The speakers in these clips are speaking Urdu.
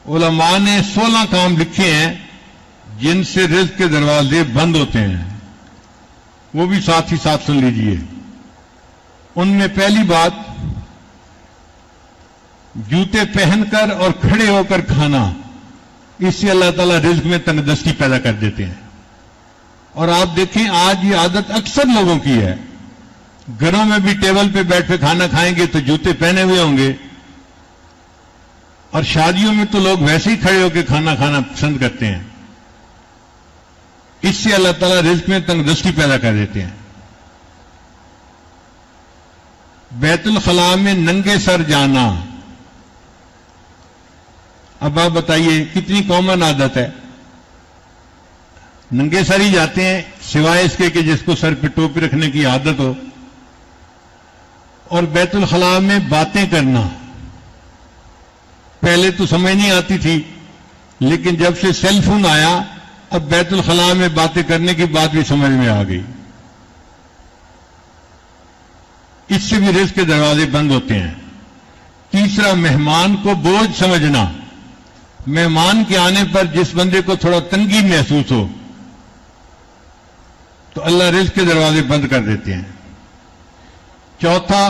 علماء نے 16 کام لکھے ہیں جن سے رزق کے دروازے بند ہوتے ہیں، وہ بھی ساتھ ہی ساتھ سن لیجئے۔ ان میں پہلی بات، جوتے پہن کر اور کھڑے ہو کر کھانا، اس سے اللہ تعالیٰ رزق میں تنگدستی پیدا کر دیتے ہیں۔ اور آپ دیکھیں آج یہ عادت اکثر لوگوں کی ہے، گھروں میں بھی ٹیبل پہ بیٹھ کے کھانا کھائیں گے تو جوتے پہنے ہوئے ہوں گے، اور شادیوں میں تو لوگ ویسے ہی کھڑے ہو کے کھانا کھانا پسند کرتے ہیں۔ اس سے اللہ تعالیٰ رزق میں تنگدستی پیدا کر دیتے ہیں۔ بیت الخلاء میں ننگے سر جانا، اب آپ بتائیے کتنی کامن عادت ہے، ننگے سر ہی جاتے ہیں سوائے اس کے کہ جس کو سر پہ ٹوپی رکھنے کی عادت ہو۔ اور بیت الخلاء میں باتیں کرنا، پہلے تو سمجھ نہیں آتی تھی، لیکن جب سے سیل فون آیا اب بیت الخلاء میں باتیں کرنے کی بات بھی سمجھ میں آ گئی۔ اس سے بھی رزق کے دروازے بند ہوتے ہیں۔ تیسرا، مہمان کو بوجھ سمجھنا، مہمان کے آنے پر جس بندے کو تھوڑا تنگی محسوس ہو تو اللہ رزق کے دروازے بند کر دیتے ہیں۔ چوتھا،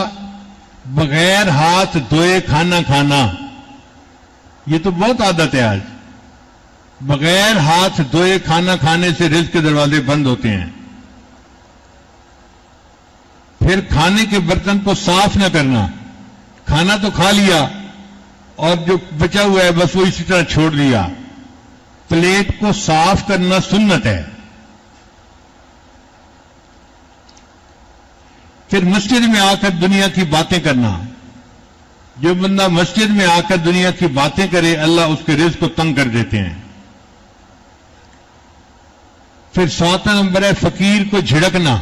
بغیر ہاتھ دھوئے کھانا کھانا، یہ تو بہت عادت ہے آج، بغیر ہاتھ دھوئے کھانا کھانے سے رزق کے دروازے بند ہوتے ہیں۔ پھر کھانے کے برتن کو صاف نہ کرنا، کھانا تو کھا لیا اور جو بچا ہوا ہے بس وہ اسی طرح چھوڑ دیا۔ پلیٹ کو صاف کرنا سنت ہے۔ پھر مسجد میں آ کر دنیا کی باتیں کرنا، جو بندہ مسجد میں آ کر دنیا کی باتیں کرے اللہ اس کے رزق کو تنگ کر دیتے ہیں۔ پھر 7واں نمبر ہے فقیر کو جھڑکنا۔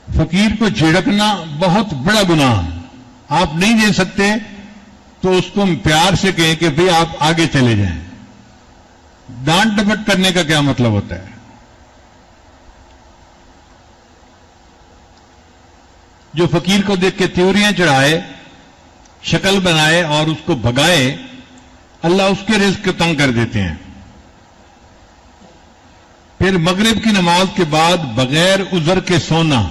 فقیر کو جھڑکنا بہت بڑا گناہ، آپ نہیں دے سکتے تو اس کو پیار سے کہیں کہ بھئی آپ آگے چلے جائیں۔ ڈانٹ ڈپٹ کرنے کا کیا مطلب ہوتا ہے؟ جو فقیر کو دیکھ کے تیوریاں چڑھائے، شکل بنائے اور اس کو بھگائے، اللہ اس کے رزق کو تنگ کر دیتے ہیں۔ پھر مغرب کی نماز کے بعد بغیر عذر کے سونا،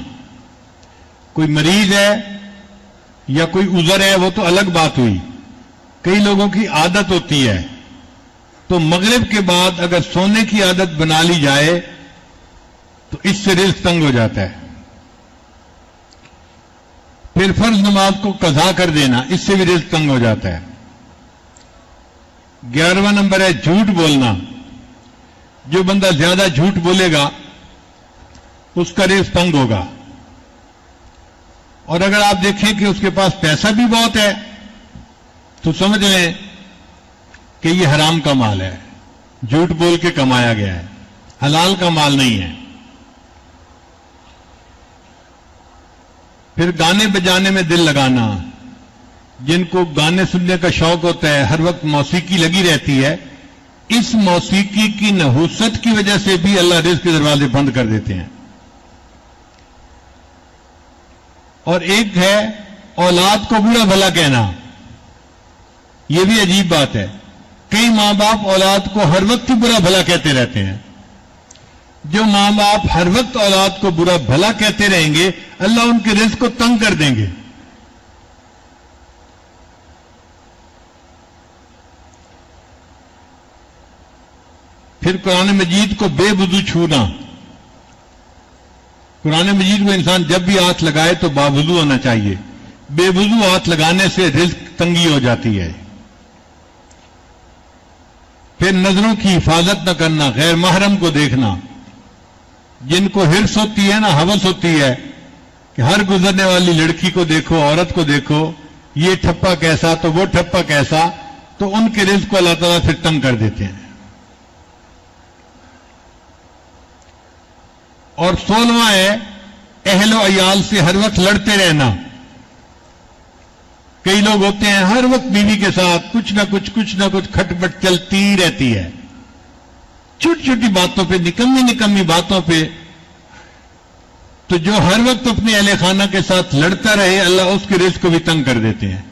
کوئی مریض ہے یا کوئی عذر ہے وہ تو الگ بات ہوئی، کئی لوگوں کی عادت ہوتی ہے، تو مغرب کے بعد اگر سونے کی عادت بنا لی جائے تو اس سے رزق تنگ ہو جاتا ہے۔ پھر فرض نماز کو قضا کر دینا، اس سے بھی رزق تنگ ہو جاتا ہے۔ 11واں نمبر ہے جھوٹ بولنا۔ جو بندہ زیادہ جھوٹ بولے گا اس کا رزق تنگ ہوگا۔ اور اگر آپ دیکھیں کہ اس کے پاس پیسہ بھی بہت ہے تو سمجھ لیں کہ یہ حرام کا مال ہے، جھوٹ بول کے کمایا گیا ہے، حلال کا مال نہیں ہے۔ پھر گانے بجانے میں دل لگانا، جن کو گانے سننے کا شوق ہوتا ہے، ہر وقت موسیقی لگی رہتی ہے، اس موسیقی کی نحوست کی وجہ سے بھی اللہ رزق کے دروازے بند کر دیتے ہیں۔ اور ایک ہے اولاد کو برا بھلا کہنا، یہ بھی عجیب بات ہے، کئی ماں باپ اولاد کو ہر وقت ہی برا بھلا کہتے رہتے ہیں۔ جو ماں باپ ہر وقت اولاد کو برا بھلا کہتے رہیں گے اللہ ان کے رزق کو تنگ کر دیں گے۔ پھر قرآن مجید کو بے وضو چھونا، قرآن مجید کو انسان جب بھی ہاتھ لگائے تو باوضو ہونا چاہیے، بے وضو ہاتھ لگانے سے رزق تنگی ہو جاتی ہے۔ پھر نظروں کی حفاظت نہ کرنا، غیر محرم کو دیکھنا، جن کو حرص ہوتی ہے نا، ہوس ہوتی ہے کہ ہر گزرنے والی لڑکی کو دیکھو، عورت کو دیکھو، یہ ٹھپا کیسا تو وہ ٹھپا کیسا، تو ان کے رزق کو اللہ تعالیٰ پھر تنگ کر دیتے ہیں۔ اور 16واں ہے اہل و عیال سے ہر وقت لڑتے رہنا۔ کئی لوگ ہوتے ہیں ہر وقت بیوی کے ساتھ کچھ نہ کچھ کھٹ پٹ چلتی رہتی ہے، چھوٹی چھوٹی باتوں پہ، نکمی باتوں پہ، تو جو ہر وقت اپنے اہل خانہ کے ساتھ لڑتا رہے اللہ اس کے رزق کو بھی تنگ کر دیتے ہیں۔